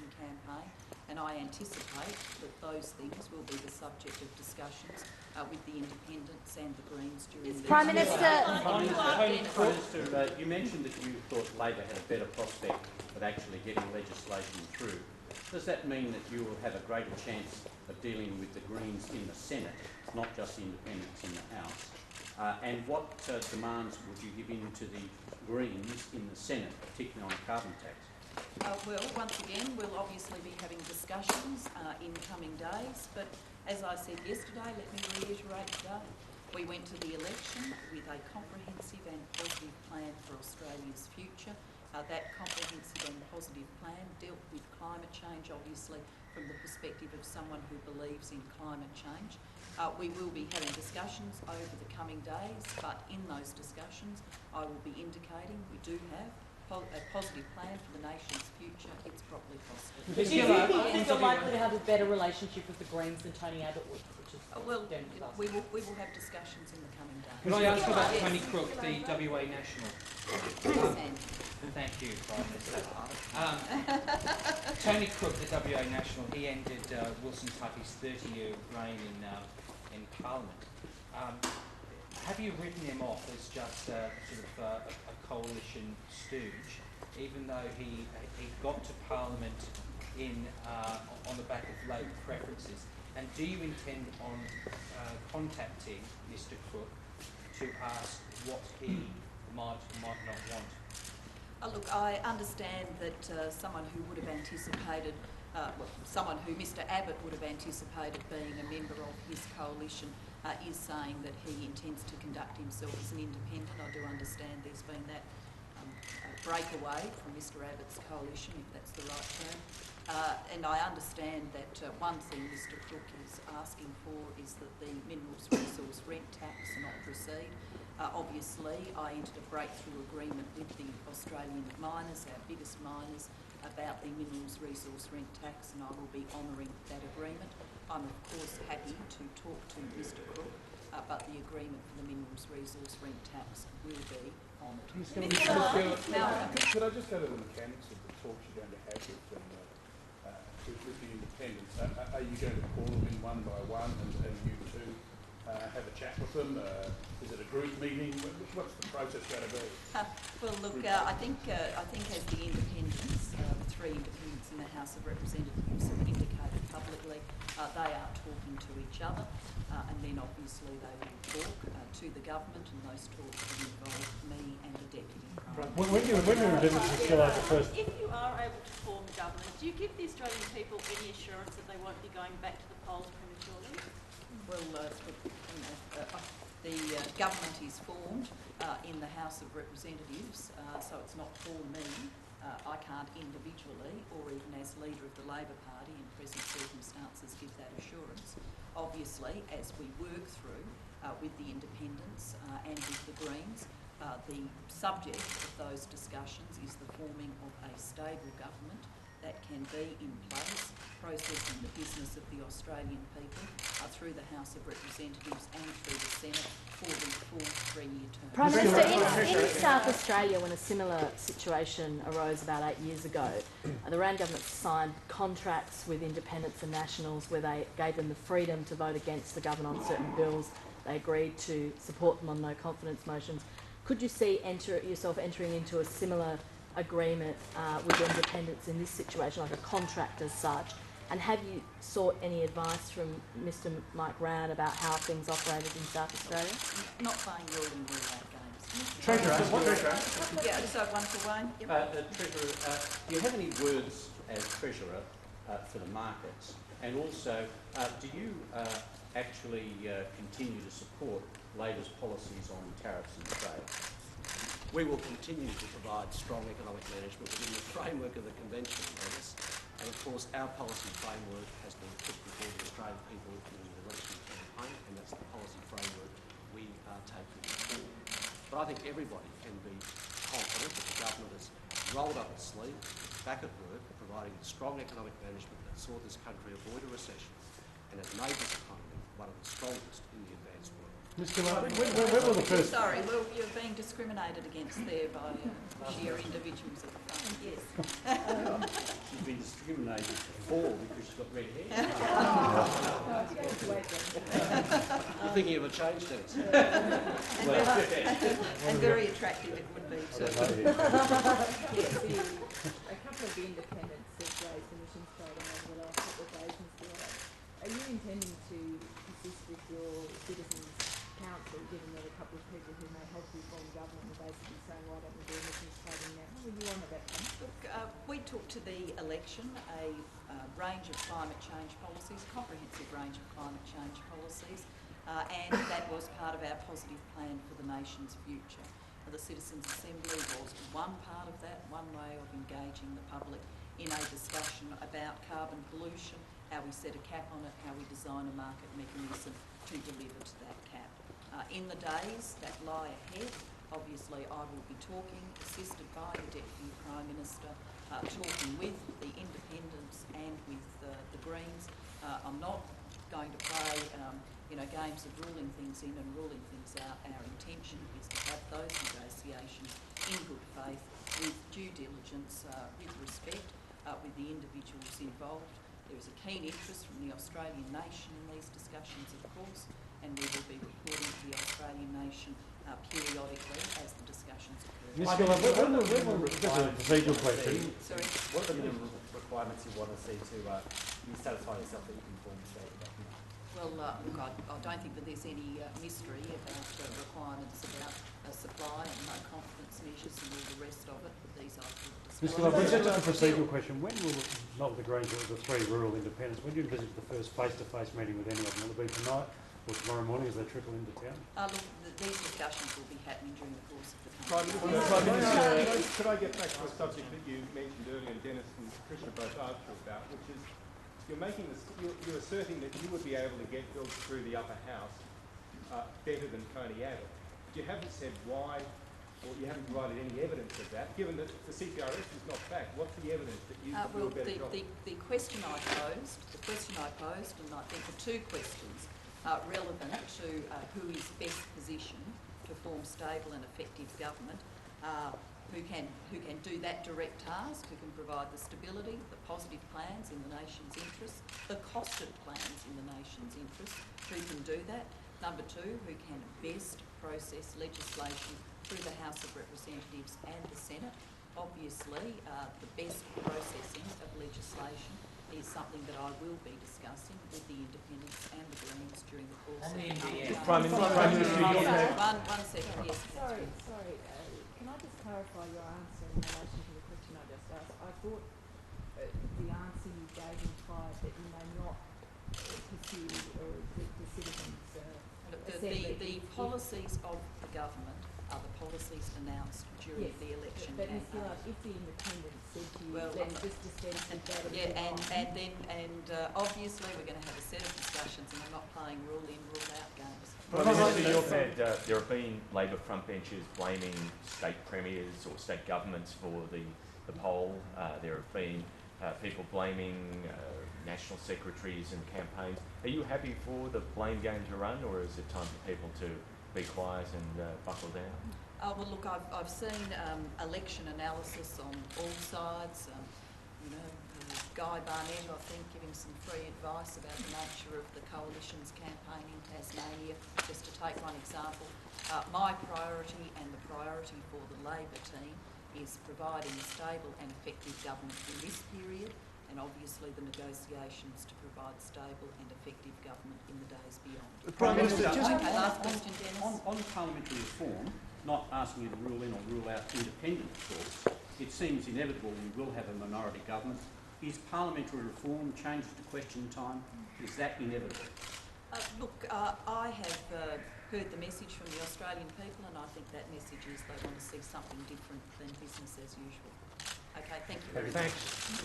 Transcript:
election campaign, and I anticipate that those things will be the subject of discussions with the Independents and the Greens during the... Prime Minister... You mentioned that you thought Labor had a better prospect of actually getting legislation through. Does that mean that you will have a greater chance of dealing with the Greens in the Senate, not just the Independents in the House? And what demands would you give in to the Greens in the Senate, particularly on a carbon tax? Well, once again, we'll obviously be having discussions in coming days, but as I said yesterday, let me reiterate today, we went to the election with a comprehensive and positive plan for Australia's future. That comprehensive and positive plan dealt with climate change, obviously, from the perspective of someone who believes in climate change. We will be having discussions over the coming days, but in those discussions, I will be indicating we do have a positive plan for the nation's future. It's properly costed. Do you think you're likely to have a better relationship with the Greens than Tony Abbott would? Well, we will have discussions in the coming days. Can I ask about Tony Crook, the WA National? Thank you, Prime Minister. Tony Crook, the WA National, he ended Wilson Tuffy's 30-year reign in Parliament. Have you written him off as just a coalition stooge, even though he got to Parliament on the back of Labor preferences? And do you intend on contacting Mr Crook to ask what he might not want? Look, I understand that someone who would have anticipated, someone who Mr Abbott would have anticipated being a member of his coalition is saying that he intends to conduct himself as an independent. I do understand there's been that breakaway from Mr Abbott's coalition, if that's the right term. And I understand that one thing Mr Crook is asking for is that the Minerals Resource Rent Tax not proceed. Obviously, I entered a breakthrough agreement with the Australian miners, our biggest miners, about the Minerals Resource Rent Tax, and I will be honouring that agreement. I'm of course happy to talk to Mr Crook, but the agreement for the Minerals Resource Rent Tax will be honoured. Could I just go to the mechanics of the talks you're going to have with the Independents? Are you going to call them in one by one and you two have a chat with them? Is it a group meeting? What's the process going to be? Well, look, I think as the Independents, the three Independents in the House of Representatives have indicated publicly, they are talking to each other, and then obviously they will talk to the government, and those talks will involve me and the Deputy Prime Minister. When you're still out the first... If you are able to form government, do you give the Australian people any assurance that they won't be going back to the polls prematurely? Well, the government is formed in the House of Representatives, so it's not for me. I can't individually, or even as leader of the Labor Party in present circumstances, give that assurance. Obviously, as we work through with the Independents and with the Greens, the subject of those discussions is the forming of a stable government that can be in place, processing the business of the Australian people through the House of Representatives and through the Senate for the full 3-year term. Prime Minister, in South Australia, when a similar situation arose about 8 years ago, the Rand government signed contracts with independents and nationals where they gave them the freedom to vote against the government on certain bills. They agreed to support them on no confidence motions. Could you see yourself entering into a similar agreement with independents in this situation, like a contract as such? And have you sought any advice from Mr Mike Rowan about how things operated in South Australia? Not playing rule in real-life games. Treasurer. Yeah, so one for Wayne. Yep. Treasurer, do you have any words as Treasurer for the markets? And also, do you actually continue to support Labor's policies on tariffs and trade? We will continue to provide strong economic management within the framework of the Convention notice, and of course our policy framework has been put before the Australian people in the election campaign, and that's the policy framework we are taking forward. But I think everybody can be confident that the government has rolled up its sleeve, back at work, providing strong economic management that saw this country avoid a recession and has made this economy one of the strongest in the advanced world. Mr Martin, when will the first... Sorry, well, you're being discriminated against there by sheer individuals at the front. Yes. She's been discriminate for because she's got red hair. You're thinking of a change, Dennis? And very attractive it would be too. A couple of the independents have raised emissions trading over the last couple of days, Mr. Wright. Are you intending to assist with your Citizens Council, given that a couple of people who may help you form government are basically saying, why don't we do emissions trading now? Were you on about that? Look, we took to the election a range of climate change policies, comprehensive range of climate change policies, and that was part of our positive plan for the nation's future. The Citizens Assembly was one part of that, one way of engaging the public in a discussion about carbon pollution, how we set a cap on it, how we design a market mechanism to deliver to that cap. In the days that lie ahead, obviously I will be talking, assisted by the Deputy Prime Minister, talking with the independents and with the Greens. I'm not going to play games of ruling things in and ruling things out. Our intention is to have those negotiations in good faith, with due diligence, with respect, with the individuals involved. There is a keen interest from the Australian nation in these discussions, of course, and we will be reporting to the Australian nation periodically as the discussions occur. Ms. Gillard, just a procedural question. Sorry. What are the minimum requirements you want to see to you satisfy yourself that you can form a state government? Well, look, I don't think that there's any mystery about requirements about supply and no confidence measures and all the rest of it. These are Ms. Gillard, just a procedural question. When will, not the Greens, but the three rural independents, when do you envisage the first face-to-face meeting with any of them? Will it be tonight or tomorrow morning as they trickle into town? Look, these discussions will be happening during the course of the Prime campaign. Minister, could I get back to a subject that you mentioned earlier and Dennis and Krishna both asked you about, which is you're asserting that you would be able to get bills through the upper house better than Coney Abbott. You haven't said why, or you haven't provided any evidence of that, given that the CPRS is not back. What's the evidence that you Well, feel better job? the question I posed, and I think the two questions are relevant to who is best positioned to form stable and effective government, who can do that direct task, who can provide the stability, the positive plans in the nation's interest, the costed plans in the nation's interest, who can do that. Number two, who can best process legislation through the House of Representatives and the Senate. Obviously, the best processing of legislation is something that I will be discussing with the independents and the Greens during the course of the NBN. Prime Minister, One second, yes. Sorry, can I just clarify your answer in relation to the question I just asked? I thought the answer you gave implied that you may not pursue the citizens' The policies of the government are the policies announced during the election but campaign. Ms. Gillard, if the independents said to you, Well, let's just dispense with that obviously we're going to have a set of discussions, and I'm not playing rule in, rule out games. You've had, there have been Labor frontbenchers blaming state premiers or state governments for the poll. There have been people blaming national secretaries and campaigns. Are you happy for the blame game to run, or is it time for people to be quiet and buckle down? Well, look, I've seen election analysis on all sides. Guy Barnett, I think, giving some free advice about the nature of the coalition's campaign in Tasmania, just to take one example. My priority and the priority for the Labor team is providing a stable and effective government in this period, and obviously the negotiations to provide stable and effective government in the days beyond. Prime Minister, Okay, last question, Dennis. On parliamentary reform, not asking you to rule in or rule out independent talks, it seems inevitable we will have a minority government. Is parliamentary reform changes to question time? Is that inevitable? Look, I have heard the message from the Australian people, and I think that message is they want to see something different than business as usual. Okay, thank you very much. Thanks.